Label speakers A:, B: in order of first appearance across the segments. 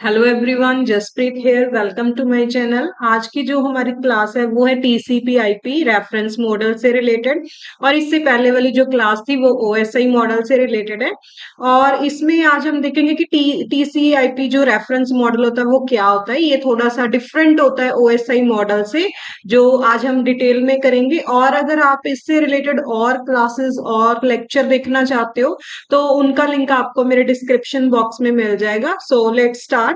A: Hello everyone, Jaspreet here. Welcome to my channel. आज की जो हमारी क्लास है वो है टीसीपी आईपी रेफरेंस मॉडल से रिलेटेड। और इससे पहले वाली जो क्लास थी वो ओएसआई मॉडल से रिलेटेड है। और इसमें आज हम देखेंगे कि टीसीपी आईपी जो रेफरेंस मॉडल होता है वो क्या होता है। ये थोड़ा सा डिफरेंट होता है ओएसआई मॉडल से, जो आज हम डिटेल में करेंगे। और अगर आप इससे रिलेटेड और क्लासेस और लेक्चर देखना चाहते हो तो उनका लिंक आपको मेरे डिस्क्रिप्शन बॉक्स में मिल जाएगा। So let's start.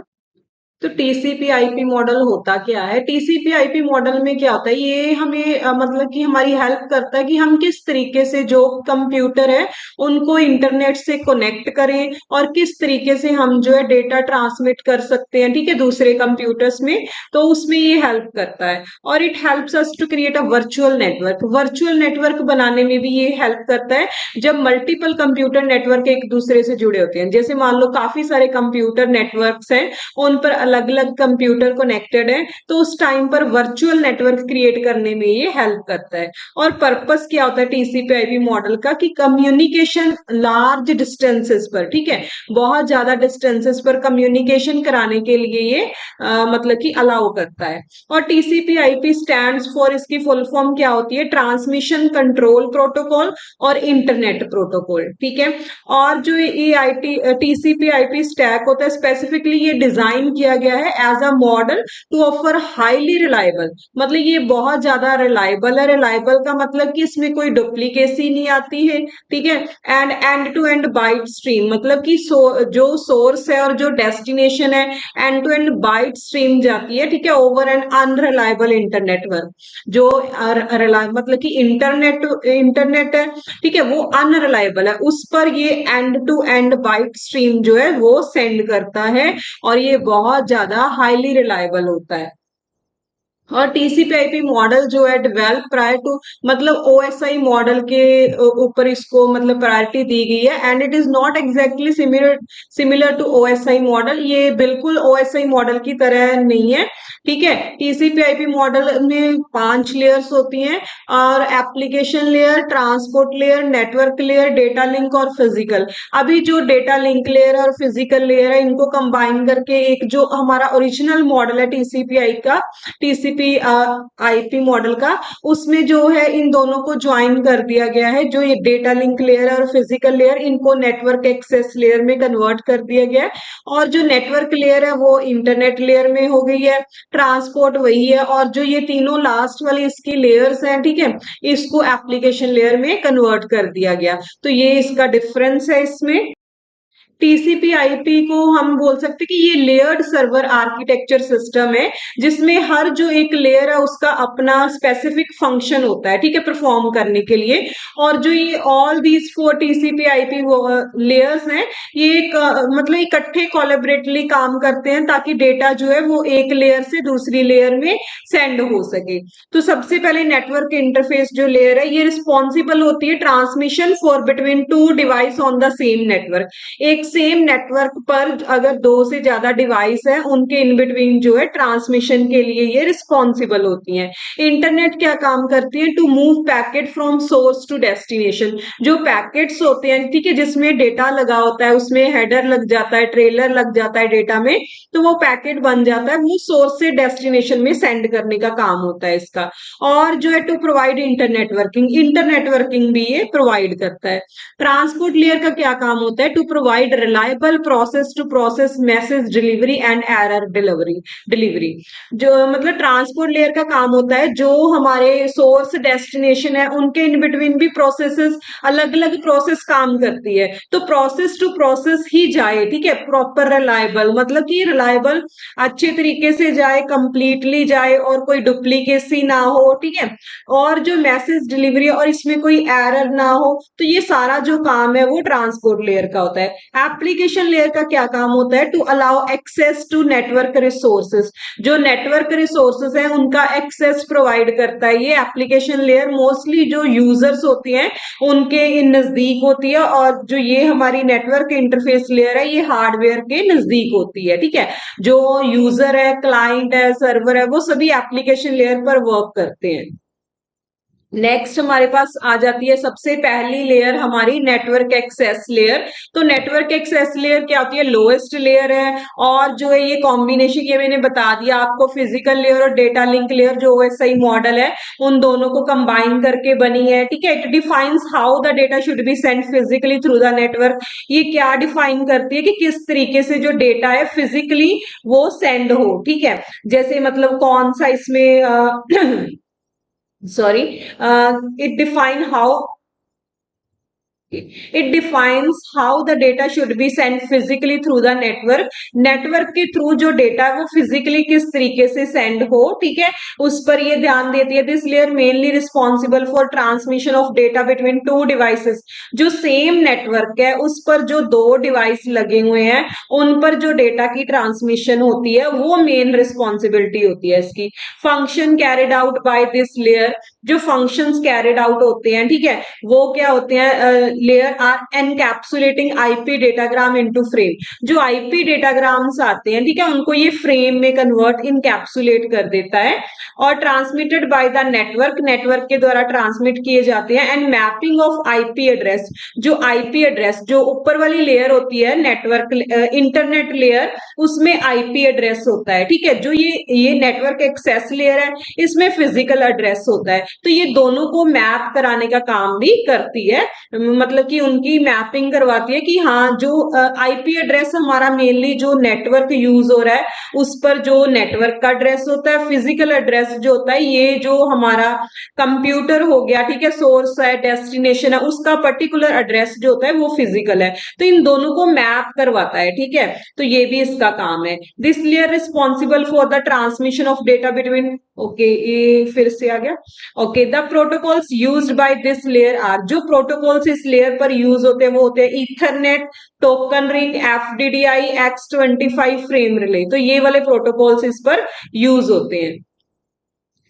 A: तो टीसीपी आईपी मॉडल होता क्या है? टीसीपी आईपी मॉडल में क्या होता है, ये हमें मतलब कि हमारी हेल्प करता है कि हम किस तरीके से जो कंप्यूटर है उनको इंटरनेट से कनेक्ट करें और किस तरीके से हम जो है डेटा ट्रांसमिट कर सकते हैं, ठीक है, दूसरे कंप्यूटर्स में। तो उसमें ये हेल्प करता है। और it helps us to create a virtual network. Virtual network बनाने में भी ये हेल्प करता है जब मल्टीपल कंप्यूटर नेटवर्क एक दूसरे से जुड़े होते हैं। जैसे मान लो काफी सारे कंप्यूटर नेटवर्क्स हैं, उन पर अलग अलग कंप्यूटर कनेक्टेड है, तो उस टाइम पर वर्चुअल नेटवर्क क्रिएट करने में ये हेल्प करता है। और पर्पस क्या होता है टीसीपी आईपी मॉडल का, कि कम्युनिकेशन लार्ज डिस्टेंसेस पर, ठीक है, बहुत ज्यादा डिस्टेंसेस पर कम्युनिकेशन कराने के लिए ये मतलब कि अलाउ करता है। और टीसीपी आईपी स्टैंड्स फॉर, इसकी फुल फॉर्म क्या होती है? ट्रांसमिशन कंट्रोल प्रोटोकॉल और इंटरनेट प्रोटोकॉल, ठीक है। और जो ये आईटी टीसीपी आईपी स्टैक होता है, स्पेसिफिकली ये डिजाइन किया गया है as a model to offer highly reliable. मतलब ये बहुत ज्यादा रिलायबल है। रिलायबल का मतलब कि इसमें कोई डुप्लीकेसी नहीं आती है, ठीक है। And end to end byte stream, मतलब कि जो सोर्स है और जो डेस्टिनेशन है, and to end byte stream जाती है, ठीक है, over an unreliable internet work. जो मतलब कि इंटरनेट इंटरनेट है, ठीक है, वो अनरिलायबल है, उस पर ये end to end byte stream जो है वो सेंड करता है। और ये बहुत ज्यादा हाईली रिलायबल होता है। और टीसीपी आईपी मॉडल जो है डेवलप प्रायर टू, मतलब ओएसआई मॉडल के ऊपर इसको मतलब प्रायोरिटी दी गई है। And it is not exactly similar similar to OSI model. ये बिल्कुल ओएसआई मॉडल की तरह नहीं है, ठीक है। टीसीपी आईपी मॉडल में 5 लेयर्स होती हैं, और application layer, transport layer, network layer, data link और फिजिकल। अभी जो डेटा लिंक लेयर और फिजिकल लेयर है, इनको कंबाइन करके एक जो हमारा ओरिजिनल मॉडल है टीसीपी का, टीसीपी आईपी मॉडल का, उसमें जो है इन दोनों को ज्वाइन कर दिया गया है। जो ये डेटा लिंक लेयर और फिजिकल लेयर, इनको नेटवर्क एक्सेस लेयर में कन्वर्ट कर दिया गया है। और जो नेटवर्क लेयर है वो इंटरनेट लेयर में हो गई है। ट्रांसपोर्ट वही है। और जो ये तीनों लास्ट वाली इसकी लेयर्स हैं, ठीक है, इसको एप्लीकेशन लेयर में कन्वर्ट कर दिया गया। तो ये इसका डिफरेंस है इसमें। टीसीपी आईपी को हम बोल सकते हैं कि ये लेयर्ड सर्वर आर्किटेक्चर सिस्टम है, जिसमें हर जो एक लेयर है उसका अपना स्पेसिफिक फंक्शन होता है, ठीक है, परफॉर्म करने के लिए। और जो ये all these 4 TCP IP layers हैं, ये मतलब इकट्ठे कोलैबोरेटली काम करते हैं, ताकि डेटा जो है वो एक लेयर से दूसरी लेयर में सेंड हो सके। तो सबसे पहले नेटवर्क इंटरफेस जो लेयर है, ये रिस्पॉन्सिबल होती है transmission for between two device on the same network. एक सेम नेटवर्क पर अगर 2 से ज्यादा डिवाइस है, उनके इन बिटवीन जो है ट्रांसमिशन के लिए ये रिस्पॉन्सिबल होती हैं। इंटरनेट क्या काम करती है? To move packet from source to destination. जो पैकेट्स होते हैं, ठीक है, जिसमें डेटा लगा होता है, उसमें हेडर लग जाता है, ट्रेलर लग जाता है डेटा में, तो वो पैकेट बन जाता है, वो सोर्स से डेस्टिनेशन में सेंड करने का काम होता है इसका। और जो है टू प्रोवाइड इंटरनेट वर्किंग भी ये प्रोवाइड करता है। ट्रांसपोर्ट लेयर का क्या काम होता है? To provide reliable process to process message delivery and error delivery. जो मतलब ट्रांसपोर्ट लेयर का काम होता है, जो हमारे सोर्स डेस्टिनेशन है उनके इन बिटवीन भी प्रोसेसेस, अलग अलग प्रोसेस काम करती है, तो प्रोसेस टू प्रोसेस ही जाए, ठीक है, प्रॉपर रिलायबल, मतलब कि रिलायबल अच्छे तरीके से जाए, कंप्लीटली जाए, और कोई डुप्लीकेसी ना हो, ठीक है। और जो मैसेज डिलीवरी और इसमें कोई एरर ना हो, तो ये सारा जो काम है वो ट्रांसपोर्ट लेयर का होता है। एप्लीकेशन लेयर का क्या काम होता है? To allow access to network resources. जो नेटवर्क रिसोर्सेज है उनका एक्सेस प्रोवाइड करता है ये एप्लीकेशन लेयर। मोस्टली जो यूजर्स होती हैं उनके नजदीक होती है, और जो ये हमारी नेटवर्क इंटरफेस लेयर है, ये हार्डवेयर के नजदीक होती है, ठीक है। जो यूजर है, क्लाइंट है, सर्वर है, वो सभी एप्लीकेशन लेयर पर वर्क करते हैं। नेक्स्ट हमारे पास आ जाती है सबसे पहली लेयर हमारी नेटवर्क एक्सेस लेयर। तो नेटवर्क एक्सेस लेयर क्या होती है, लोएस्ट लेयर है, और जो है ये कॉम्बिनेशन, ये मैंने बता दिया आपको, फिजिकल लेयर और डेटा लिंक लेयर जो ओएसआई मॉडल है उन दोनों को कंबाइन करके बनी है। ठीक है, it defines how the data should be send physically through the network. ये क्या डिफाइन करती है कि किस तरीके से जो डेटा है फिजिकली वो सेंड हो। ठीक है, जैसे मतलब कौन सा इसमें sorry, it define how it defines how the data should be sent physically through the network। Network के थ्रू जो डेटा है वो फिजिकली किस तरीके से सेंड हो, ठीक है, उस पर ये ध्यान देती है। This layer mainly responsible for transmission of data between two devices. जो सेम नेटवर्क है उस पर जो दो डिवाइस लगे हुए हैं उन पर जो डेटा की ट्रांसमिशन होती है वो मेन रिस्पॉन्सिबिलिटी होती है इसकी। Function carried out by this layer, जो फंक्शंस कैरिड आउट होते हैं, ठीक है, वो क्या होते हैं, layer are encapsulating IP datagram into frame. जो आईपी डेटाग्राम्स आते हैं, ठीक है, उनको ये फ्रेम में कन्वर्ट, इनकैप्सुलेट कर देता है, और transmitted by the network, network के द्वारा ट्रांसमिट किए जाते हैं। And mapping of IP address, जो आईपी एड्रेस जो ऊपर वाली लेयर होती है नेटवर्क इंटरनेट लेयर, उसमें आईपी एड्रेस होता है। ठीक है, जो ये नेटवर्क एक्सेस लेयर है इसमें फिजिकल एड्रेस होता है। तो ये दोनों को मैप कराने का काम भी करती है, मतलब कि उनकी मैपिंग करवाती है कि हाँ जो आईपी एड्रेस हमारा मेनली जो नेटवर्क यूज हो रहा है उस पर जो नेटवर्क का एड्रेस होता है, फिजिकल एड्रेस जो होता है ये जो हमारा कंप्यूटर हो गया, ठीक है, सोर्स है, डेस्टिनेशन है, उसका पर्टिकुलर एड्रेस जो होता है वो फिजिकल है। तो इन दोनों को मैप करवाता है। ठीक है, तो ये भी इसका काम है। This layer responsible for the transmission of data between, okay ये फिर से आ गया, okay, the protocols used by this layer are, जो प्रोटोकॉल्स इस लेयर पर यूज होते हैं वो होते हैं Ethernet, token ring, FDDI, X25 frame relay. तो ये वाले प्रोटोकॉल्स इस पर यूज होते हैं।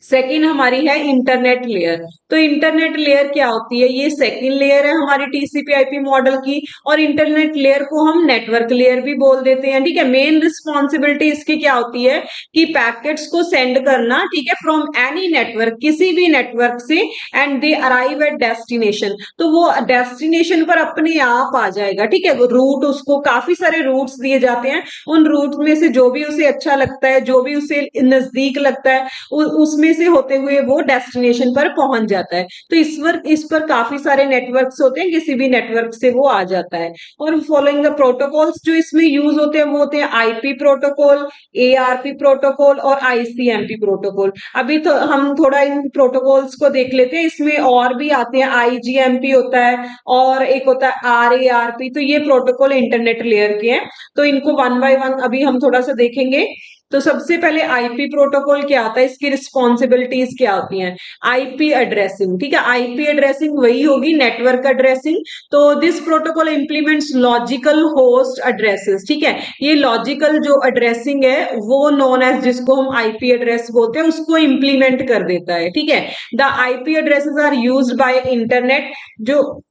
A: सेकेंड हमारी है इंटरनेट लेयर। तो इंटरनेट लेयर क्या होती है, ये सेकेंड लेयर है हमारी टीसीपी आईपी मॉडल की, और इंटरनेट लेयर को हम नेटवर्क लेयर भी बोल देते हैं। ठीक है, मेन रिस्पॉन्सिबिलिटी इसकी क्या होती है कि पैकेट्स को सेंड करना, ठीक है, फ्रॉम एनी नेटवर्क, किसी भी नेटवर्क से, and they arrive at destination, तो वो डेस्टिनेशन पर अपने आप आ जाएगा। ठीक है, रूट, उसको काफी सारे रूट्स दिए जाते हैं, उन रूट में से जो भी उसे अच्छा लगता है, जो भी उसे नजदीक लगता है उसमें से होते हुए वो डेस्टिनेशन पर पहुंच जाता है। तो इस पर काफी सारे नेटवर्क्स होते हैं, किसी भी नेटवर्क से वो आ जाता है। और फॉलोइंग द प्रोटोकॉल्स जो इसमें यूज होते हैं वो होते हैं आईपी प्रोटोकॉल, एआरपी प्रोटोकॉल और आईसीएमपी प्रोटोकॉल। अभी तो हम थोड़ा इन प्रोटोकॉल्स को देख लेते हैं, इसमें और भी आते हैं, आईजीएमपी होता है और एक होता है आरएआरपी। तो ये प्रोटोकॉल इंटरनेट लेयर के हैं, तो इनको वन बाय वन अभी हम थोड़ा सा देखेंगे। तो सबसे पहले आईपी प्रोटोकॉल क्या होता है, इसकी रिस्पॉन्सिबिलिटीज क्या होती हैं। आईपी एड्रेसिंग, ठीक है, आईपी एड्रेसिंग वही होगी नेटवर्क एड्रेसिंग। तो this protocol implements logical host addresses. ठीक है, ये लॉजिकल जो एड्रेसिंग है वो नोन एज, जिसको हम आईपी एड्रेस बोलते हैं, उसको इंप्लीमेंट कर देता है। ठीक है, the IP addresses are used by internet, जो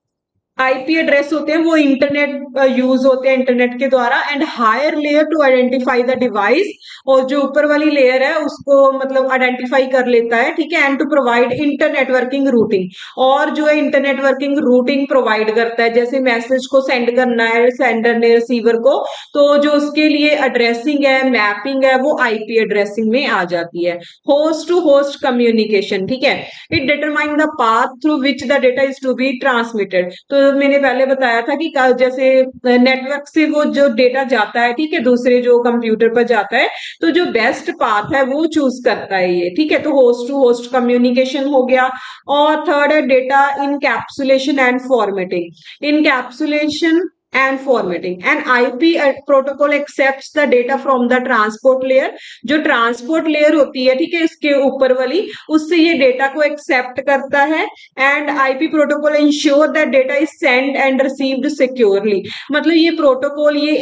A: आईपी एड्रेस होते हैं वो इंटरनेट यूज होते हैं इंटरनेट के द्वारा, and higher layer to identify the device, और जो ऊपर वाली लेयर है उसको मतलब आइडेंटिफाई कर लेता है। ठीक है, and to provide internetworking routing, और जो है इंटरनेटवर्किंग रूटिंग प्रोवाइड करता है, जैसे मैसेज को सेंड करना है सेंडर ने रिसीवर को, तो जो उसके लिए एड्रेसिंग है, मैपिंग है, वो आईपी एड्रेसिंग में आ जाती है। होस्ट टू होस्ट कम्युनिकेशन, ठीक है, it determine the path through which the data is to be transmitted. तो मैंने पहले बताया था कि जैसे नेटवर्क से वो जो डेटा जाता है, ठीक है, दूसरे जो कंप्यूटर पर जाता है, तो जो बेस्ट पाथ है वो चूज करता है ये। ठीक है, तो होस्ट टू होस्ट कम्युनिकेशन हो गया। और थर्ड है data encapsulation and formatting. Encapsulation and formatting, and IP protocol accepts the data from the transport layer। जो ट्रांसपोर्ट लेयर होती है, ठीक है, इसके ऊपर वाली, उससे ये डेटा को एक्सेप्ट करता है। And IP protocol ensure that data is send and received securely, मतलब ये प्रोटोकॉल ये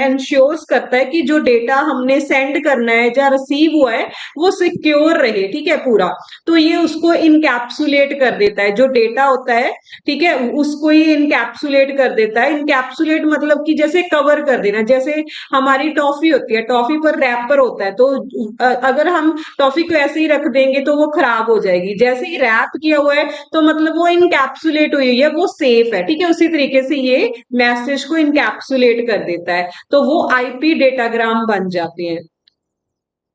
A: इंश्योर्स करता है कि जो डेटा हमने सेंड करना है या रिसीव हुआ है वो सिक्योर रहे। ठीक है, पूरा, तो ये उसको इनकैप्सुलेट कर देता है, जो डेटा होता है, ठीक है, उसको ये इनकैप्सुलेट कर देता है। इनकैप्सुलेट मतलब कि जैसे कवर कर देना, जैसे हमारी टॉफी होती है, टॉफी पर रैपर होता है, तो अगर हम टॉफी को ऐसे ही रख देंगे तो वो खराब हो जाएगी। जैसे ही रैप किया हुआ है तो मतलब वो इनकैप्सुलेट हुई है, वो सेफ है, ठीक है। उसी तरीके से ये मैसेज को इनकैप्सुलेट कर देता है, तो वो आईपी डेटाग्राम बन जाते हैं।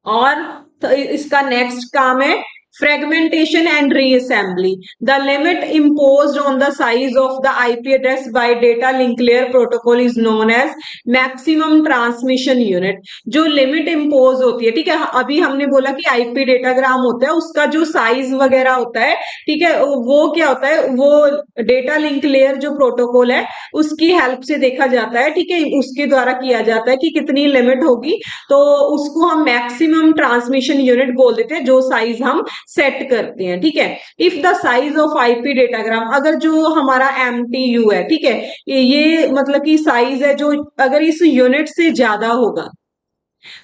A: और तो इसका नेक्स्ट काम है fragmentation and reassembly. The limit imposed on the size of the IP address by data link layer protocol is known as maximum transmission unit. जो लिमिट इम्पोज होती है, ठीक है, अभी हमने बोला कि आईपी डेटाग्राम होता है, उसका जो साइज वगैरह होता है, ठीक है, वो क्या होता है, वो डेटा लिंक लेयर जो प्रोटोकॉल है उसकी हेल्प से देखा जाता है, ठीक है, उसके द्वारा किया जाता है कि कितनी लिमिट होगी, तो उसको हम मैक्सिमम ट्रांसमिशन यूनिट बोल देते हैं, जो साइज हम सेट करते हैं, ठीक है। If the size of IP datagram, अगर जो हमारा एमटीयू है, ठीक है, ये मतलब कि साइज है जो अगर इस यूनिट से ज्यादा होगा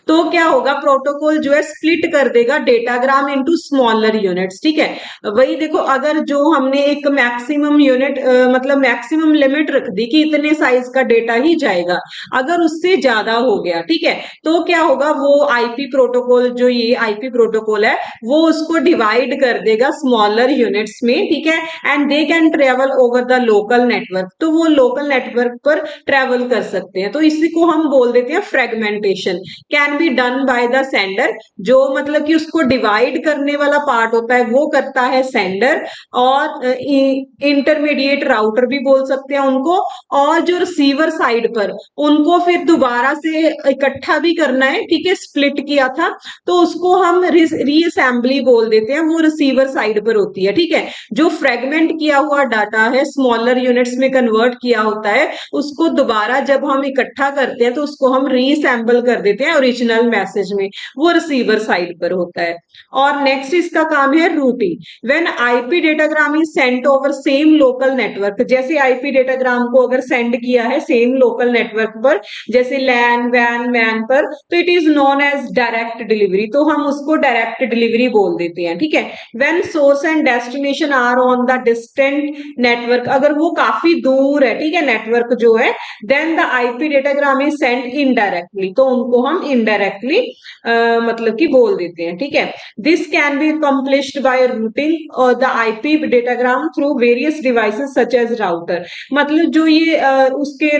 A: तो क्या होगा, प्रोटोकॉल जो है स्प्लिट कर देगा डेटाग्राम इनटू स्मॉलर यूनिट्स, ठीक है। वही देखो, अगर जो हमने एक मैक्सिमम यूनिट मतलब मैक्सिमम लिमिट रख दी कि इतने साइज का डेटा ही जाएगा, अगर उससे ज्यादा हो गया, ठीक है, तो क्या होगा, वो आईपी प्रोटोकॉल, जो ये आईपी प्रोटोकॉल है, वो उसको डिवाइड कर देगा स्मॉलर यूनिट्स में, ठीक है, and they can travel over the local network, तो वो लोकल नेटवर्क पर ट्रेवल कर सकते हैं, तो इसी को हम बोल देते हैं fragmentation. Can be done by the sender, जो मतलब कि उसको डिवाइड करने वाला पार्ट होता है वो करता है सेंडर, और इंटरमीडिएट राउटर भी बोल सकते हैं उनको, और जो रिसीवर साइड पर उनको फिर दोबारा से इकट्ठा भी करना है, ठीक है, स्प्लिट किया था, तो उसको हम रीअसेंबली बोल देते हैं, वो रिसीवर साइड पर होती है, ठीक है। जो फ्रेगमेंट किया हुआ डाटा है स्मॉलर यूनिट्स में कन्वर्ट किया होता है, उसको दोबारा जब हम इकट्ठा करते हैं तो उसको हम रीअसेंबल कर देते हैं ओरिजिनल मैसेज में, वो रिसीवर साइड पर होता है। और नेक्स्ट इसका काम है routing. When IP datagram is sent over same local network, जैसे आईपी डेटाग्राम को अगर सेंड किया है सेम लोकल नेटवर्क पर, जैसे लैन वैन मैन पर, तो it is known as direct delivery, तो हम उसको डायरेक्ट डिलीवरी बोल देते हैं, ठीक है। When source and destination are on the distant network, अगर वो काफी दूर है, ठीक है, नेटवर्क जो है, then the IP datagram is sent indirectly, तो उनको हम इनडायरेक्टली मतलब कि बोल देते हैं, ठीक है। This can be accomplished by routing the IP datagram through various devices such as router, मतलब जो ये उसके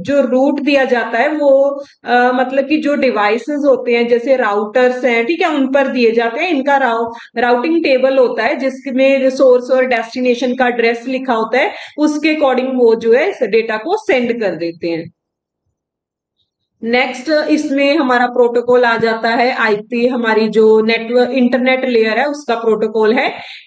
A: जो रूट दिया जाता है वो मतलब कि जो डिवाइसेस होते हैं जैसे राउटर्स हैं, ठीक है, उन पर दिए जाते हैं, इनका राउटिंग टेबल होता है जिसमें सोर्स और डेस्टिनेशन का एड्रेस लिखा होता है, उसके अकॉर्डिंग वो जो है डेटा को सेंड कर देते हैं। नेक्स्ट इसमें हमारा प्रोटोकॉल आ जाता है आईपी, हमारी जो नेटवर्क इंटरनेट लेयर है उसका प्रोटोकॉल है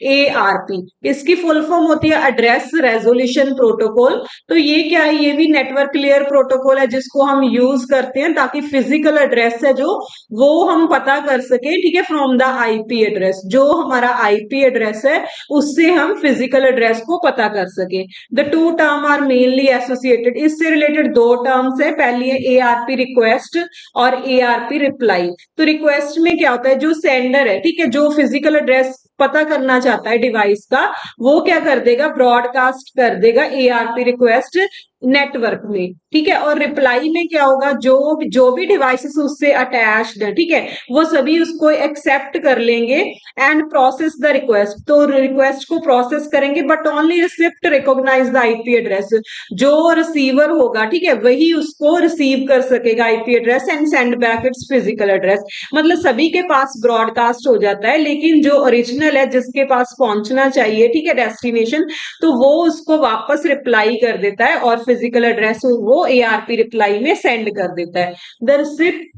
A: एआरपी। इसकी फुल फॉर्म होती है एड्रेस रेजोल्यूशन प्रोटोकॉल। तो ये क्या है, ये भी नेटवर्क लेयर प्रोटोकॉल है जिसको हम यूज करते हैं ताकि फिजिकल एड्रेस है जो वो हम पता कर सके, ठीक है, फ्रॉम द आईपी एड्रेस, जो हमारा आईपी एड्रेस है उससे हम फिजिकल एड्रेस को पता कर सके। The two term are mainly associated, इससे रिलेटेड दो टर्म्स है, पहली है एआरपी रिक्वेस्ट और एआरपी रिप्लाई। तो रिक्वेस्ट में क्या होता है, जो सेंडर है, ठीक है, जो फिजिकल एड्रेस पता करना चाहता है डिवाइस का, वो क्या कर देगा, ब्रॉडकास्ट कर देगा एआरपी रिक्वेस्ट नेटवर्क में, ठीक है। और रिप्लाई में क्या होगा, जो भी डिवाइसेस उससे अटैच्ड है, ठीक है, वो सभी उसको एक्सेप्ट कर लेंगे एंड प्रोसेस द रिक्वेस्ट, तो रिक्वेस्ट को प्रोसेस करेंगे, but only receipt recognize the IP address, जो रिसीवर होगा, ठीक है, वही उसको रिसीव कर सकेगा IP address and send back its physical address. मतलब सभी के पास ब्रॉडकास्ट हो जाता है, लेकिन जो ओरिजिनल है जिसके पास पहुंचना चाहिए, ठीक है, डेस्टिनेशन, तो वो उसको वापस रिप्लाई कर देता है और फिजिकल एड्रेस वो एआरपी रिप्लाई में सेंड कर देता है। The receipt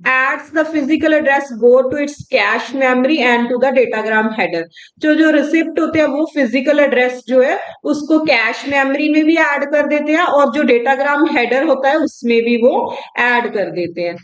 A: adds the physical address both to its cache memory and to the datagram header। जो रिसिप्ट होते हैं वो फिजिकल एड्रेस जो है उसको कैश मेमोरी में भी ऐड कर देते हैं और जो डेटाग्राम हेडर होता है उसमें भी वो ऐड कर देते हैं।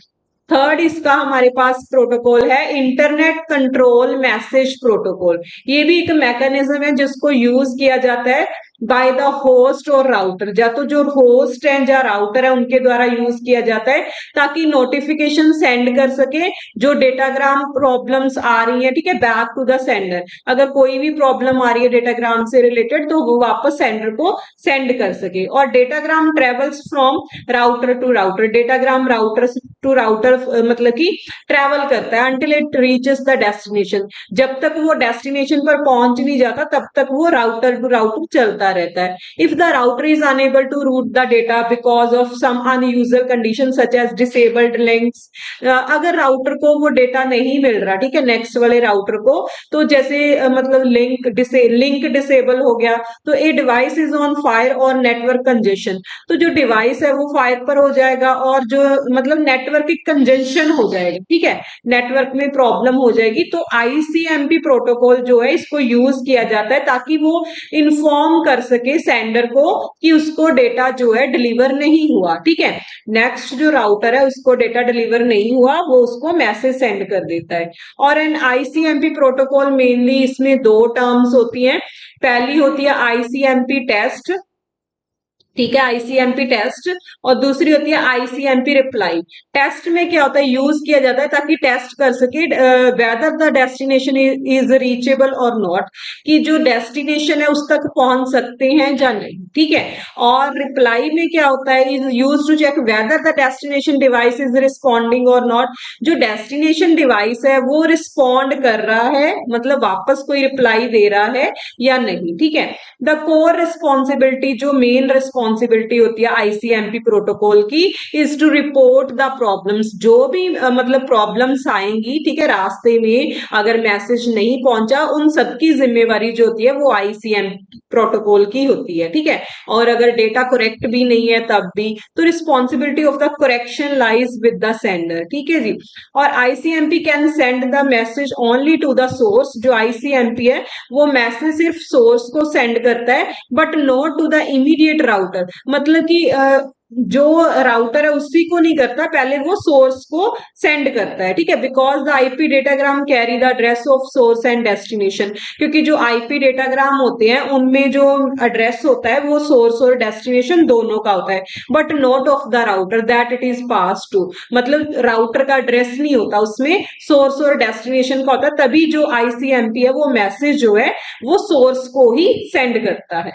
A: थर्ड इसका हमारे पास प्रोटोकॉल है इंटरनेट कंट्रोल मैसेज प्रोटोकॉल। ये भी एक मैकेनिज्म है जिसको यूज किया जाता है बाय द होस्ट और राउटर, या तो जो होस्ट है या राउटर है उनके द्वारा यूज किया जाता है ताकि नोटिफिकेशन सेंड कर सके जो डेटाग्राम प्रॉब्लम्स आ रही है, ठीक है, बैक टू द सेंडर। अगर कोई भी प्रॉब्लम आ रही है डेटाग्राम से रिलेटेड तो वो वापस सेंडर को सेंड कर सके। और datagram travels from router to router, datagram router to router मतलब कि ट्रेवल करता है until it reaches the destination, जब तक वो डेस्टिनेशन पर पहुंच नहीं जाता तब तक वो राउटर टू राउटर चलता रहता है। If the router is unable to route the data because of some unusual condition such as disabled links, अगर राउटर को वो डेटा नहीं मिल रहा, ठीक है, नेक्स्ट वाले राउटर को, तो जैसे मतलब लिंक डिसेबल हो गया, तो a device is on fire और नेटवर्क कंजेशन, तो जो डिवाइस है वो फायर पर हो जाएगा और जो मतलब नेटवर्क की कंजेशन हो जाएगा, ठीक है, नेटवर्क में प्रॉब्लम हो जाएगी। तो आईसीएमपी प्रोटोकॉल जो है इसको यूज किया जाता है ताकि वो इन्फॉर्म कर सके सेंडर को कि उसको डेटा जो है डिलीवर नहीं हुआ, ठीक है, नेक्स्ट जो राउटर है उसको डेटा डिलीवर नहीं हुआ वो उसको मैसेज सेंड कर देता है। और एन आईसीएमपी प्रोटोकॉल मेनली इसमें दो टर्म्स होती हैं, पहली होती है आईसीएमपी टेस्ट, ठीक है, आईसीएमपी टेस्ट, और दूसरी होती है आईसीएमपी रिप्लाई। टेस्ट में क्या होता है, यूज किया जाता है ताकि टेस्ट कर सके weather the destination is reachable और नॉट, कि जो डेस्टिनेशन है उस तक पहुंच सकते हैं या नहीं, ठीक है। और रिप्लाई में क्या होता है, is use to check whether the destination device is responding और नॉट, जो डेस्टिनेशन डिवाइस है वो रिस्पॉन्ड कर रहा है, मतलब वापस कोई रिप्लाई दे रहा है या नहीं, ठीक है। द कोर रिस्पॉन्सिबिलिटी, जो मेन रिस्पॉन्सिबिलिटी होती है आईसीएमपी प्रोटोकॉल की, is to report the problems, जो भी मतलब प्रॉब्लम्स आएंगी, ठीक है, रास्ते में अगर मैसेज नहीं पहुंचा उन सबकी जिम्मेवारी जो होती है वो आईसीएमपी प्रोटोकॉल की होती है, ठीक है। और अगर डेटा करेक्ट भी नहीं है तब भी, तो responsibility of the correction lies with the sender, ठीक है जी। और ICMP can send the message only to the source, जो आईसीएमपी है वो मैसेज सिर्फ सोर्स को सेंड करता है but not to the immediate router, मतलब कि जो राउटर है उसी को नहीं करता, पहले वो सोर्स को सेंड करता है, ठीक है, because the IP datagram carry the address of source and destination, क्योंकि जो आईपी डेटाग्राम होते हैं उनमें जो एड्रेस होता है वो सोर्स और डेस्टिनेशन दोनों का होता है, but not of the router that it is pass to, मतलब राउटर का एड्रेस नहीं होता उसमें, सोर्स और डेस्टिनेशन का होता है, तभी जो आईसीएमपी है वो मैसेज जो है वो सोर्स को ही सेंड करता है।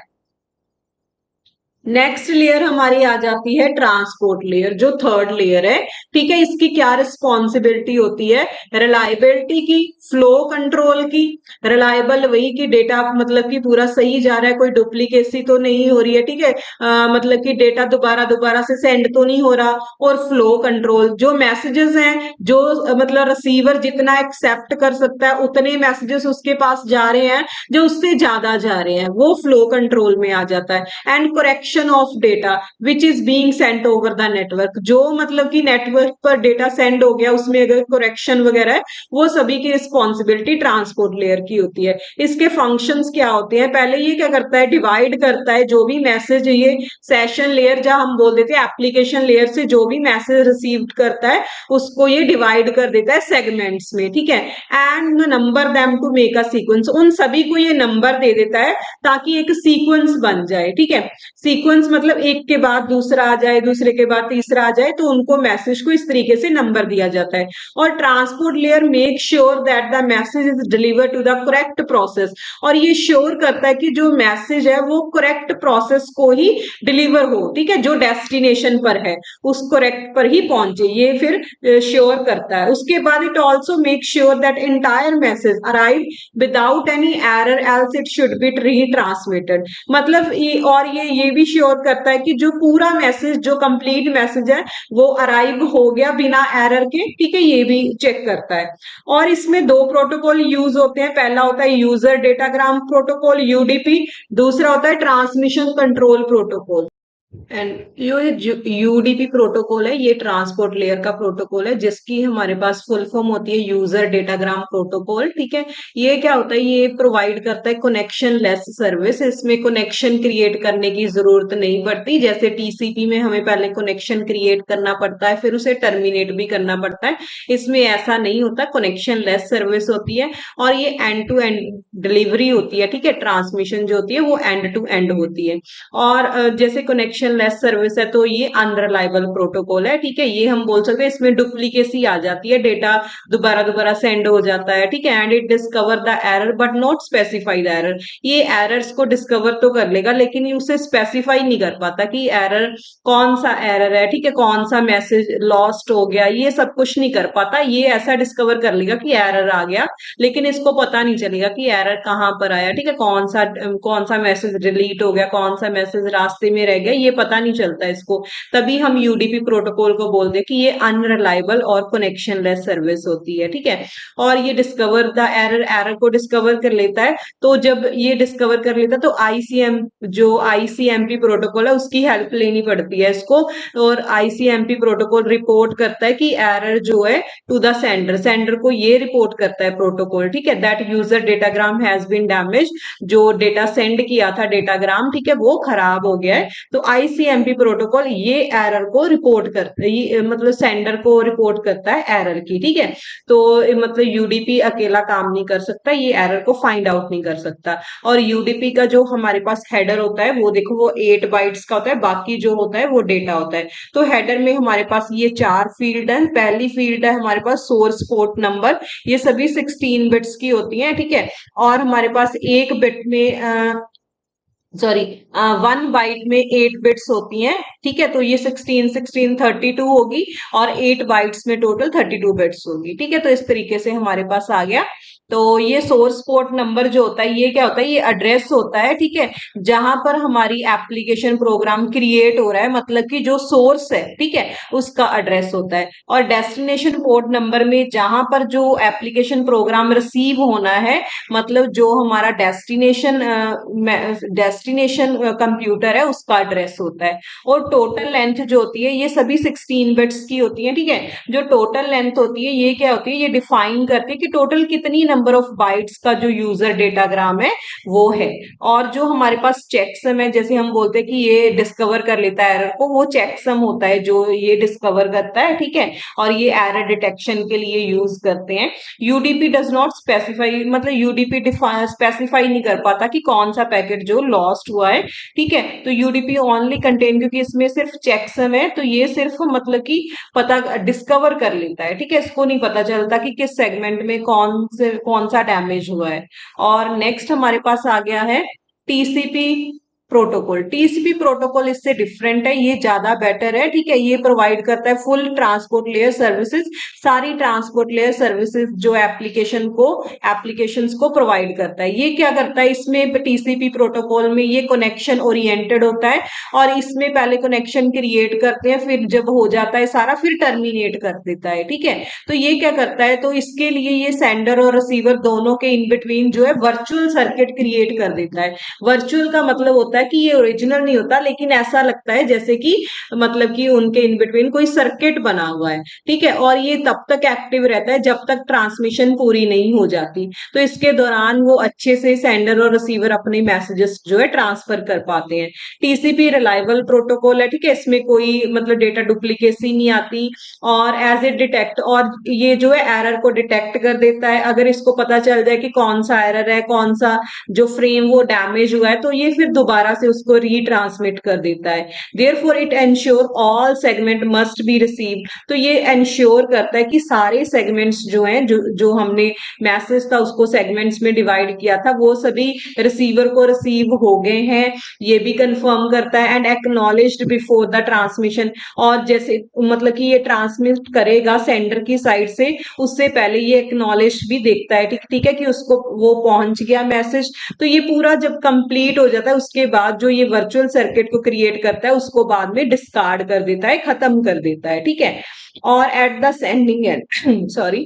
A: नेक्स्ट लेयर हमारी आ जाती है ट्रांसपोर्ट लेयर, जो थर्ड लेयर है, ठीक है। इसकी क्या रिस्पॉन्सिबिलिटी होती है, रिलायबिलिटी की, फ्लो कंट्रोल की, रिलायबल वही कि डेटा मतलब कि पूरा सही जा रहा है, कोई डुप्लीकेसी तो नहीं हो रही है, ठीक है, मतलब कि डेटा दोबारा दोबारा से सेंड तो नहीं हो रहा, और फ्लो कंट्रोल, जो मैसेजेस हैं जो मतलब रिसीवर जितना एक्सेप्ट कर सकता है उतने मैसेजेस उसके पास जा रहे हैं, जो उससे ज्यादा जा रहे हैं वो फ्लो कंट्रोल में आ जाता है। And correction of data which is being Saint over the network, जो मतलब कि नेटवर्क पर डेटा सेंड हो गया उसमें अगर करेक्शन वगैरह है वो सभी की रिस्पॉन्सिबिलिटी ट्रांसपोर्ट लेयर की होती है। इसके फंक्शंस क्या होते हैं, पहले ये क्या करता है, डिवाइड करता है जो भी मैसेज, ये सेशन लेयर जहां हम बोल देते हैं एप्लीकेशन लेयर से जो भी मैसेज रिसीव करता है उसको ये डिवाइड कर देता है सेगमेंट्स में, ठीक है। And number them to make a sequence, उन सभी को ये नंबर दे देता है ताकि एक सीक्वेंस बन जाए, ठीक है। सीक्वेंस मतलब एक के बाद दूसरा आ जाए, दूसरे के बाद तीसरा आ जाए, तो उनको मैसेज को इस तरीके से नंबर दिया जाता है। और transport layer make sure that the message is deliver to the correct process, और ये श्योर करता है कि जो मैसेज है वो करेक्ट प्रोसेस को ही डिलीवर हो, ठीक है, जो डेस्टिनेशन पर है उस करेक्ट पर ही पहुंचे, ये फिर श्योर करता है। उसके बाद it also make sure that entire message arrive without any error else it should be retransmitted, मतलब ये भी श्योर करता है कि जो पूरा मैसेज, जो कंप्लीट मैसेज है वो अराइव हो गया बिना एरर के, ठीक है, ये भी चेक करता है। और इसमें दो प्रोटोकॉल यूज होते हैं, पहला होता है यूजर डेटाग्राम प्रोटोकॉल यूडीपी, दूसरा होता है ट्रांसमिशन कंट्रोल प्रोटोकॉल। एंड ये यूडीपी प्रोटोकॉल है, ये ट्रांसपोर्ट लेयर का प्रोटोकॉल है जिसकी हमारे पास फुल फॉर्म होती है यूजर डेटाग्राम प्रोटोकॉल। ठीक है, ये क्या होता है, ये प्रोवाइड करता है कनेक्शन लेस सर्विस। इसमें कनेक्शन क्रिएट करने की जरूरत नहीं पड़ती, जैसे टीसीपी में हमें पहले कनेक्शन क्रिएट करना पड़ता है फिर उसे टर्मिनेट भी करना पड़ता है। इसमें ऐसा नहीं होता, कनेक्शन लेस सर्विस होती है और ये एंड टू एंड डिलीवरी होती है। ठीक है, ट्रांसमिशन जो होती है वो एंड टू एंड होती है। और जैसे कनेक्शन लेस सर्विस है तो ये अनरिलायबल प्रोटोकॉल है। ठीक है, ये हम बोल सकते हैं इसमें डुप्लीकेसी आ जाती है, डेटा दोबारा दोबारा सेंड हो जाता है। ठीक है, and it discover the error but not specify the error. ये एरर्स को डिस्कवर तो कर लेगा लेकिन ये उसे स्पेसिफाई नहीं कर पाता कि एरर कौन सा एरर है। ठीक है, कौन सा मैसेज लॉस्ट हो गया, ये सब कुछ नहीं कर पाता। ये ऐसा डिस्कवर कर लेगा कि एरर आ गया लेकिन इसको पता नहीं चलेगा कि एरर कहाँ पर आया। ठीक है, कौन सा मैसेज डिलीट हो गया, कौन सा मैसेज रास्ते में रह गया, ये पता नहीं चलता इसको। तभी हम यूडीपी प्रोटोकॉल को बोलते हैं कि ये अनरिलायबल और कनेक्शन लेस सर्विस होती है। ठीक है, और ये डिस्कवर द एरर, एरर को डिस्कवर कर लेता है। तो जब ये डिस्कवर कर लेता है तो आईसीएम, जो आईसीएमपी प्रोटोकॉल है उसकी हेल्प लेनी पड़ती है इसको। और आईसीएमपी प्रोटोकॉल रिपोर्ट करता है कि एरर जो है टू द सेंडर, सेंडर को ये रिपोर्ट करता है प्रोटोकॉल। ठीक है, that user datagram has been damage, जो डेटा सेंड किया था डेटाग्राम, ठीक है, वो खराब हो गया है। तो आईसीएमपी प्रोटोकॉल ये एरर को रिपोर्ट करता है, ये मतलब सेंडर को रिपोर्ट करता है एरर की। ठीक है, तो मतलब यूडीपी अकेला काम नहीं कर सकता, ये एरर को फाइंड आउट नहीं कर सकता। और यूडीपी का जो हमारे पास हेडर होता है वो देखो, वो 8 बाइट्स का होता है, बाकी जो होता है वो डेटा होता है। तो हेडर में हमारे पास ये 4 फील्ड है। पहली फील्ड है हमारे पास सोर्स पोर्ट नंबर, ये सभी 16 बिट्स की होती हैं। ठीक है, और हमारे पास एक बिट में सॉरी 1 बाइट में 8 बिट्स होती हैं। ठीक है, तो ये 16 32 होगी और 8 बाइट्स में टोटल 32 बिट्स होगी। ठीक है, तो इस तरीके से हमारे पास आ गया। तो ये सोर्स पोर्ट नंबर जो होता है ये क्या होता है, ये एड्रेस होता है। ठीक है, जहां पर हमारी एप्लीकेशन प्रोग्राम क्रिएट हो रहा है, मतलब कि जो सोर्स है, ठीक है, उसका एड्रेस होता है। और डेस्टिनेशन पोर्ट नंबर में जहां पर जो एप्लीकेशन प्रोग्राम रिसीव होना है, मतलब जो हमारा डेस्टिनेशन कंप्यूटर है उसका एड्रेस होता है। और टोटल लेंथ जो होती है ये सभी 16 बिट्स की होती है। ठीक है, जो टोटल लेंथ होती है ये क्या होती है, ये डिफाइन करती है कि टोटल कितनी नंबर ऑफ बाइट्स का जो यूजर डेटाग्राम है वो है। और जो हमारे पास चेकसम है, जैसे हम बोलते हैं कि ये डिस्कवर कर लेता है एरर को, वो चेकसम होता है जो ये डिस्कवर करता है। ठीक है, और ये एरर डिटेक्शन के लिए यूज करते हैं। यूडीपी डज नॉट स्पेसिफाई, मतलब यूडीपी स्पेसिफाई नहीं कर पाता कि कौन सा पैकेट जो लॉस्ट हुआ है। ठीक है, तो यूडीपी ओनली कंटेन, क्योंकि इसमें सिर्फ चेकसम है तो ये सिर्फ मतलब कि पता डिस्कवर कर लेता है। ठीक है, इसको नहीं पता चलता कि किस सेगमेंट में कौन सा डैमेज हुआ है। और नेक्स्ट हमारे पास आ गया है टीसीपी प्रोटोकॉल। टीसीपी प्रोटोकॉल इससे डिफरेंट है, ये ज्यादा बेटर है। ठीक है, ये प्रोवाइड करता है फुल ट्रांसपोर्ट लेयर सर्विसेज, सारी ट्रांसपोर्ट लेयर सर्विसेज जो एप्लीकेशंस को प्रोवाइड करता है। ये क्या करता है, इसमें टीसीपी प्रोटोकॉल में ये कनेक्शन ओरिएंटेड होता है और इसमें पहले कनेक्शन क्रिएट करते हैं, फिर जब हो जाता है सारा फिर टर्मिनेट कर देता है। ठीक है, तो ये क्या करता है, तो इसके लिए ये सेंडर और रिसीवर दोनों के इन बिटवीन जो है वर्चुअल सर्किट क्रिएट कर देता है। वर्चुअल का मतलब होता है कि ये ओरिजिनल नहीं होता लेकिन ऐसा लगता है जैसे कि मतलब कि उनके इन बिटवीन कोई सर्किट बना हुआ है। ठीक है, और ये तब तक एक्टिव रहता है जब तक ट्रांसमिशन पूरी नहीं हो जाती। तो इसके दौरान वो अच्छे से सेंडर और रिसीवर अपने मैसेजेस जो है ट्रांसफर कर पाते हैं। टीसीपी रिलायबल प्रोटोकॉल है। ठीक है, इसमें कोई मतलब डेटा डुप्लीकेसी नहीं आती। और एज ए डिटेक्ट, और ये जो है एरर को डिटेक्ट कर देता है। अगर इसको पता चल जाए कि कौन सा एरर है, कौन सा जो फ्रेम वो डैमेज हुआ है, तो ये फिर दोबारा से उसको रीट्रांसमिट कर देता है। Therefore it ensure all segment must be received. तो ये एंश्योर करता है कि सारे सेगमेंट्स जो हैं, जो हमने मैसेज था उसको सेगमेंट्स में डिवाइड किया था, वो सभी रिसीवर को रिसीव हो गए हैं, ये भी कंफर्म करता है। And acknowledged before the transmission, और जैसे मतलब कि ये ट्रांसमिट करेगा सेंडर की साइड से, उससे पहले ये एक्नॉलेज भी देखता है। ठीक ठीक है, कि उसको वो पहुंच गया मैसेज। तो ये पूरा जब कंप्लीट हो जाता है उसके बाद जो ये वर्चुअल सर्किट को क्रिएट करता है उसको बाद में डिस्कार्ड कर देता है, खत्म कर देता है। ठीक है, और at the sending end sorry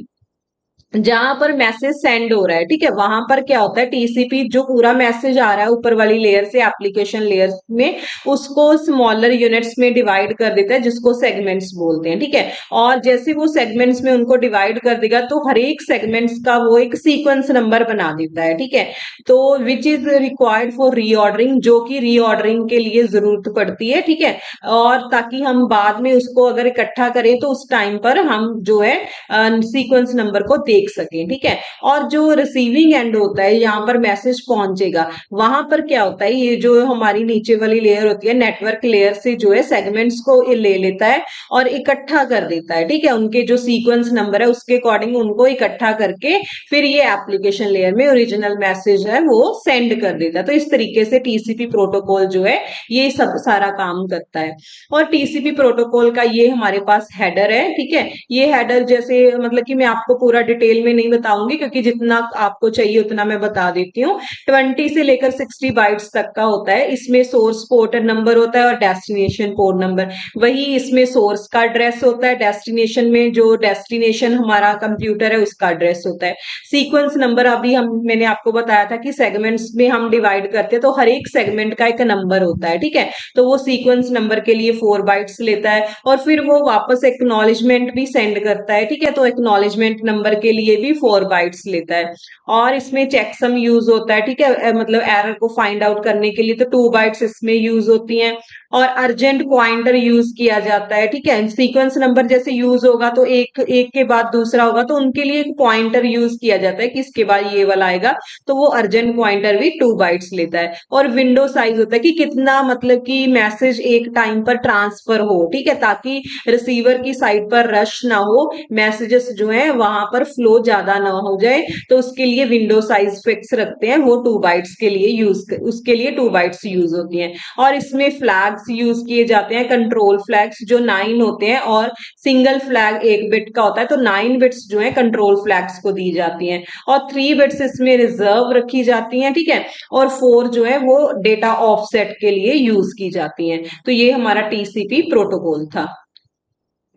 A: जहां पर मैसेज सेंड हो रहा है, ठीक है, वहां पर क्या होता है, टीसीपी जो पूरा मैसेज आ रहा है ऊपर वाली लेयर से एप्लीकेशन लेयर में, उसको स्मॉलर यूनिट्स में डिवाइड कर देता है, जिसको सेगमेंट्स बोलते हैं, ठीक है। और जैसे वो सेगमेंट्स में उनको डिवाइड कर देगा तो हर एक सेगमेंट्स का वो एक सीक्वेंस नंबर बना देता है, ठीक है। तो which is required for reordering, जो कि रीऑर्डरिंग के लिए जरूरत पड़ती है, ठीक है। और ताकि हम बाद में उसको अगर इकट्ठा करें तो उस टाइम पर हम जो है सीक्वेंस नंबर को देख सकें, ठीक है। और जो रिसीविंग एंड होता है, यहाँ पर मैसेज पहुंचेगा, वहां पर क्या होता है, ये जो हमारी नीचे वाली लेयर होती है, नेटवर्क लेयर से जो है सेगमेंट्स को ये ले लेता है और इकट्ठा कर देता है, ठीक है। उनके जो सीक्वेंस नंबर है उसके अकॉर्डिंग उनको इकट्ठा करके फिर ये एप्लीकेशन लेयर में ओरिजिनल मैसेज है वो सेंड कर देता है। तो इस तरीके से टीसीपी प्रोटोकॉल जो है ये सब सारा काम करता है। और टीसीपी प्रोटोकॉल का ये हमारे पास हेडर है, ठीक है। ये हेडर जैसे मतलब कि मैं आपको पूरा डिटेल में नहीं बताऊंगी, क्योंकि जितना आपको चाहिए उतना मैं बता देती हूँ। 20 से लेकर 60 बाइट्स तक का होता है। इसमें सोर्स पोर्ट नंबर होता है और डेस्टिनेशन पोर्ट नंबर। वही इसमें सोर्स का एड्रेस होता है, डेस्टिनेशन में जो डेस्टिनेशन हमारा कंप्यूटर है उसका एड्रेस होता है। सीक्वेंस नंबर अभी मैंने आपको बताया था कि सेगमेंट्स में हम डिवाइड करते हैं तो हर एक सेगमेंट का एक नंबर होता है, ठीक है। तो वो सीक्वेंस नंबर के लिए 4 बाइट्स लेता है और फिर वो वापस एक्नॉलेजमेंट भी सेंड करता है, ठीक है। तो एक्नॉलेजमेंट नंबर के लिए भी 4 बाइट्स लेता है। और इसमें चेकसम यूज होता है, ठीक है, मतलब एरर को फाइंड आउट करने के लिए तो 2 बाइट्स इसमें यूज होती हैं। और अर्जेंट पॉइंटर यूज किया जाता है, ठीक है। सीक्वेंस नंबर जैसे यूज होगा तो एक एक के बाद दूसरा होगा तो उनके लिए एक पॉइंटर यूज किया जाता है कि इसके बाद ये वाला आएगा, तो वो अर्जेंट पॉइंटर भी 2 बाइट्स लेता है। और विंडो साइज होता है कि कितना मतलब कि मैसेज एक टाइम पर ट्रांसफर हो, ठीक है, ताकि रिसीवर की साइड पर रश ना हो, मैसेजेस जो है वहां पर फ्लो ज्यादा ना हो जाए, तो उसके लिए विंडो साइज फिक्स रखते हैं, वो 2 बाइट्स के लिए उसके लिए 2 बाइट्स यूज होती हैं। और इसमें फ्लैग्स यूज किए जाते हैं, कंट्रोल फ्लैग्स जो 9 होते हैं, और सिंगल फ्लैग 1 बिट का होता है, तो 9 बिट्स जो है कंट्रोल फ्लैग्स को दी जाती हैं। और 3 बिट्स इसमें रिजर्व रखी जाती हैं, ठीक है। और 4 जो है वो डेटा ऑफसेट के लिए यूज की जाती हैं। तो ये हमारा टीसीपी प्रोटोकॉल था।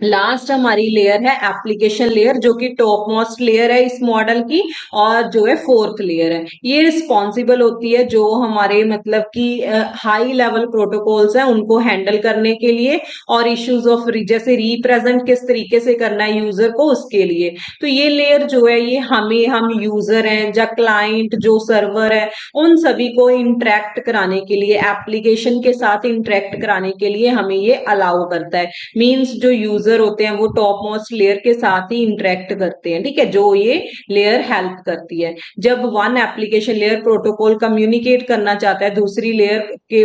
A: लास्ट हमारी लेयर है एप्लीकेशन लेयर, जो कि टॉप मोस्ट लेयर है इस मॉडल की, और जो है फोर्थ लेयर है। ये रिस्पॉन्सिबल होती है जो हमारे मतलब कि हाई लेवल प्रोटोकॉल्स हैं उनको हैंडल करने के लिए, और इश्यूज ऑफ जैसे रिप्रेजेंट किस तरीके से करना है यूजर को उसके लिए। तो ये लेयर जो है ये हम यूजर हैं या क्लाइंट जो सर्वर है उन सभी को इंटरेक्ट कराने के लिए, एप्लीकेशन के साथ इंटरेक्ट कराने के लिए हमें ये अलाउ करता है। मींस जो यूजर होते हैं वो टॉप मोस्ट लेयर के साथ ही इंटरेक्ट करते हैं, ठीक है, जो ये लेयर हेल्प करती है। जब one application layer protocol communicate करना चाहता है दूसरी लेयर के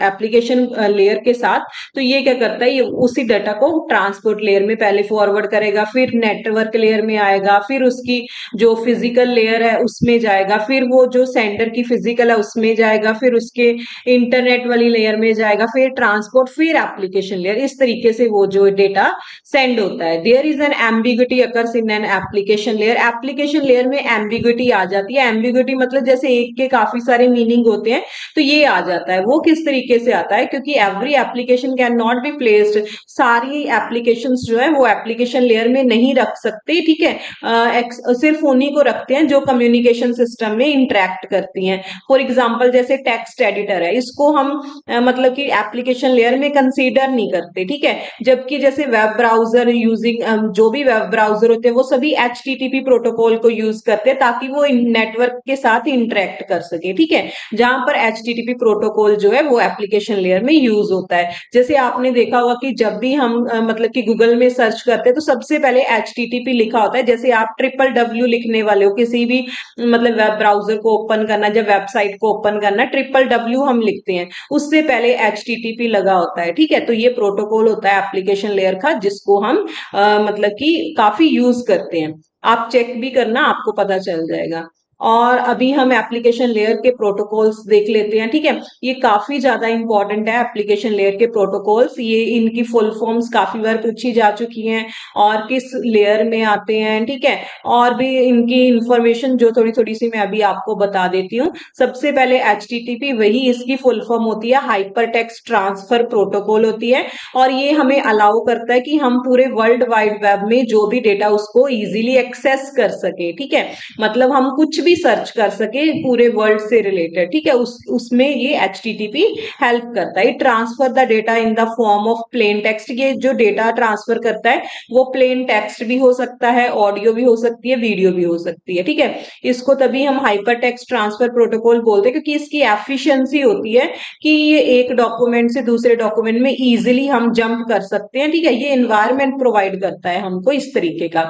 A: एप्लीकेशन लेयर के साथ, तो ये क्या करता है, ये उसी डाटा को ट्रांसपोर्ट लेयर में पहले फॉरवर्ड करेगा, फिर नेटवर्क लेयर में आएगा, फिर उसकी जो फिजिकल लेयर है उसमें जाएगा, फिर वो जो सेंडर की फिजिकल है उसमें जाएगा, फिर उसके इंटरनेट वाली लेयर में जाएगा, फिर ट्रांसपोर्ट, फिर एप्लीकेशन लेयर। इस तरीके से वो जो डेटा सेंड होता है। There is an ambiguity occurs in an application layer. Application layer में एम्बिग्युइटी आ जाती है। एम्बिग्युइटी मतलब जैसे एक के काफी सारे मीनिंग होते हैं, तो ये आ जाता है। वो किस तरीके से आता है, क्योंकि every application can not be placed, सारी एप्लीकेशन जो है वो एप्लीकेशन लेयर में नहीं रख सकते, ठीक है। सिर्फ उन्हीं को रखते हैं जो कम्युनिकेशन सिस्टम में इंटरेक्ट करती हैं। फॉर एग्जाम्पल जैसे टेक्स्ट एडिटर है, इसको हम मतलब कि एप्लीकेशन लेयर में कंसीडर नहीं करते, ठीक है। जबकि जैसे वेब ब्राउजर यूजिंग जो भी वेब ब्राउजर होते हैं वो सभी HTTP प्रोटोकॉल को यूज करते हैं ताकि वो नेटवर्क के साथ इंटरेक्ट कर सके, ठीक है। जहां पर HTTP प्रोटोकॉल जो है वो एप्लीकेशन लेयर में यूज होता है। जैसे आपने देखा होगा कि जब भी हम मतलब कि गूगल में सर्च करते हैं तो सबसे पहले HTTP लिखा होता है। जैसे आप WWW लिखने वाले हो किसी भी मतलब वेब ब्राउजर को ओपन करना, जब वेबसाइट को ओपन करना, WWW हम लिखते हैं, उससे पहले HTTP लगा होता है, ठीक है। तो ये प्रोटोकॉल होता है एप्लीकेशन लेयर का, जिसको हम मतलब कि काफी यूज करते हैं। आप चेक भी करना, आपको पता चल जाएगा। और अभी हम एप्लीकेशन लेयर के प्रोटोकॉल्स देख लेते हैं, ठीक है। ये काफी ज्यादा इंपॉर्टेंट है एप्लीकेशन लेयर के प्रोटोकॉल्स, ये इनकी फुल फॉर्म्स काफी बार पूछी जा चुकी हैं और किस लेयर में आते हैं, ठीक है। और भी इनकी इंफॉर्मेशन जो थोड़ी थोड़ी सी मैं अभी आपको बता देती हूँ। सबसे पहले HTTP, वही इसकी फुल फॉर्म होती है हाइपर टेक्स्ट ट्रांसफर प्रोटोकॉल होती है, और ये हमें अलाउ करता है कि हम पूरे वर्ल्ड वाइड वेब में जो भी डेटा उसको इजीली एक्सेस कर सके, ठीक है। मतलब हम कुछ भी सर्च कर सके पूरे वर्ल्ड से रिलेटेड, ठीक है। उसमें ये HTTP हेल्प करता है। Transfer the data in the form of plain text, ये जो डेटा ट्रांसफर करता है वो प्लेन टेक्स्ट भी हो सकता है, ऑडियो भी हो सकती है, वीडियो भी हो सकती है, ठीक है। इसको तभी हम हाइपर टेक्स्ट ट्रांसफर प्रोटोकॉल बोलते हैं क्योंकि इसकी एफिशिएंसी होती है कि ये एक डॉक्यूमेंट से दूसरे डॉक्यूमेंट में इजीली हम जंप कर सकते हैं, ठीक है। ये एनवायरनमेंट प्रोवाइड करता है हमको इस तरीके का।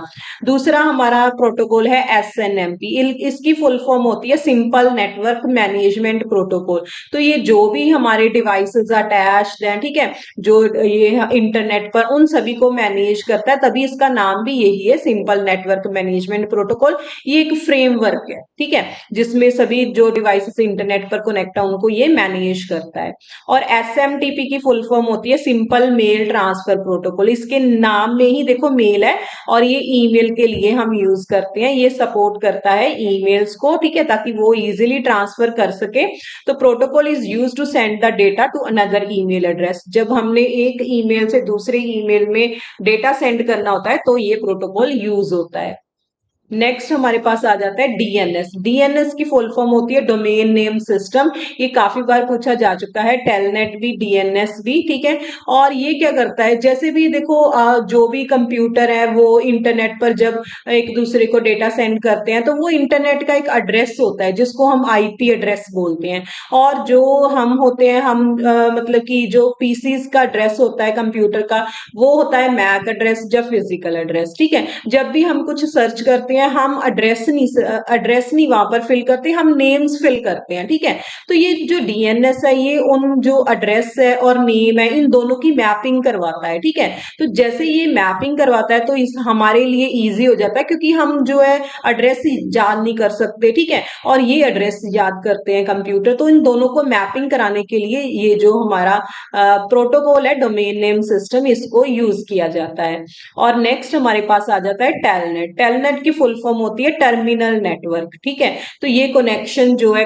A: दूसरा हमारा प्रोटोकॉल है SNMP, इसकी फुल फॉर्म होती है सिंपल नेटवर्क मैनेजमेंट प्रोटोकॉल। तो ये जो भी हमारे डिवाइसेस अटैच्ड हैं, ठीक है, जो ये इंटरनेट पर, उन सभी को मैनेज करता है, तभी इसका नाम भी यही है, सिंपल नेटवर्क मैनेजमेंट प्रोटोकॉल। ये एक फ्रेमवर्क है, ठीक है, जिसमें सभी जो डिवाइसेस इंटरनेट पर कनेक्ट है उनको ये मैनेज करता है। और SMTP की फुल फॉर्म होती है सिंपल मेल ट्रांसफर प्रोटोकॉल। इसके नाम में ही देखो मेल है, और ये ईमेल के लिए हम यूज करते हैं। ये सपोर्ट करता है ईमेल्स को, ठीक है, ताकि वो इजीली ट्रांसफर कर सके। तो protocol is use to send the data to another email address. जब हमने एक ईमेल से दूसरे ईमेल में डेटा सेंड करना होता है तो ये प्रोटोकॉल यूज होता है। नेक्स्ट हमारे पास आ जाता है DNS। DNS की फुल फॉर्म होती है डोमेन नेम सिस्टम। ये काफी बार पूछा जा चुका है, टेलनेट भी DNS भी, ठीक है। और ये क्या करता है, जैसे भी देखो जो भी कंप्यूटर है वो इंटरनेट पर जब एक दूसरे को डेटा सेंड करते हैं तो वो इंटरनेट का एक एड्रेस होता है जिसको हम IP एड्रेस बोलते हैं। और जो हम होते हैं, हम मतलब कि जो PCs का एड्रेस होता है कंप्यूटर का, वो होता है मैक एड्रेस या फिजिकल एड्रेस, ठीक है। जब भी हम कुछ सर्च करते हैं हम एड्रेस नहीं वहां पर फिल करते, हम नेम्स फिल करते हैं, ठीक है। तो ये जो DNS है ये उन जो एड्रेस है और नेम है इन दोनों की मैपिंग करवाता है, ठीक है। तो जैसे ये मैपिंग करवाता है तो इस हमारे लिए इजी हो जाता है, क्योंकि हम जो है एड्रेस याद नहीं कर सकते, ठीक है, और ये एड्रेस याद करते हैं कंप्यूटर। तो इन दोनों को मैपिंग कराने के लिए ये जो हमारा प्रोटोकॉल है डोमेन नेम सिस्टम, इसको यूज किया जाता है। और नेक्स्ट हमारे पास आ जाता है टेलनेट। टेलनेट की फुल फॉर्म होती है टर्मिनल नेटवर्क, ठीक है। तो ये कनेक्शन जो है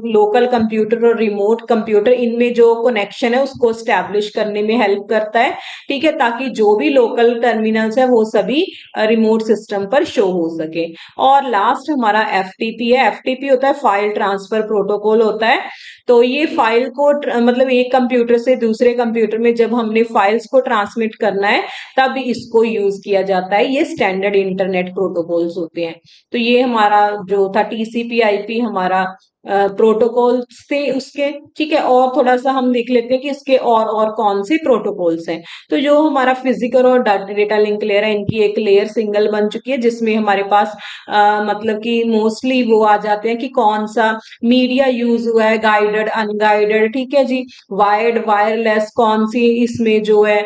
A: लोकल कंप्यूटर और रिमोट कंप्यूटर, इनमें जो कनेक्शन है उसको स्टैब्लिश करने में हेल्प करता है, ठीक है, ताकि जो भी लोकल टर्मिनल्स है वो सभी रिमोट सिस्टम पर शो हो सके। और लास्ट हमारा FTP है। FTP होता है फाइल ट्रांसफर प्रोटोकॉल होता है। तो ये फाइल को मतलब एक कंप्यूटर से दूसरे कंप्यूटर में जब हमने फाइल्स को ट्रांसमिट करना है तब इसको यूज किया जाता है। ये स्टैंडर्ड इंटरनेट प्रोटोकॉल्स होते हैं। तो ये हमारा जो था TCP/IP हमारा प्रोटोकॉल थे उसके, ठीक है। और थोड़ा सा हम देख लेते हैं कि इसके और कौन से प्रोटोकॉल्स हैं। तो जो हमारा फिजिकल और डेटा लिंक लेयर है, इनकी एक लेयर सिंगल बन चुकी है, जिसमें हमारे पास मतलब कि मोस्टली वो आ जाते हैं कि कौन सा मीडिया यूज हुआ है, गाइडेड अनगाइडेड, ठीक है जी, वायर्ड वायरलेस कौन सी इसमें जो है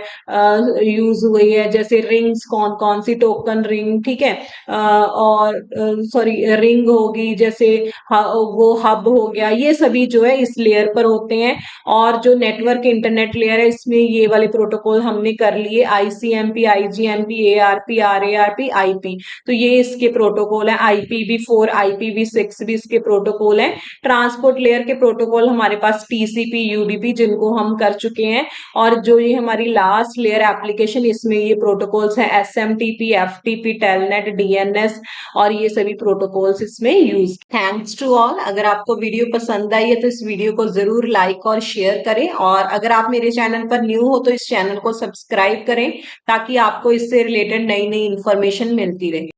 A: यूज हुई है, जैसे रिंग्स कौन कौन सी, टोकन रिंग, ठीक है, और सॉरी रिंग होगी, जैसे वो हब हो गया, ये सभी जो है इस लेयर पर होते हैं। और जो नेटवर्क इंटरनेट लेयर है इसमें ये वाले प्रोटोकॉल हमने कर लिए, ICMP IGMP ARP RARP IP। तो ये इसके प्रोटोकॉल है। IPv4 IPv6 भी इसके प्रोटोकॉल है। ट्रांसपोर्ट लेयर के प्रोटोकॉल हमारे पास TCP UDP जिनको हम कर चुके हैं। और जो ये हमारी लास्ट लेयर एप्लीकेशन, इसमें ये प्रोटोकॉल्स है SMTP FTP टेलनेट DNS, और ये सभी प्रोटोकॉल्स इसमें यूज। Thanks to all. अगर आपको वीडियो पसंद आई है तो इस वीडियो को जरूर लाइक और शेयर करें, और अगर आप मेरे चैनल पर न्यू हो तो इस चैनल को सब्सक्राइब करें ताकि आपको इससे रिलेटेड नई नई इंफॉर्मेशन मिलती रहे।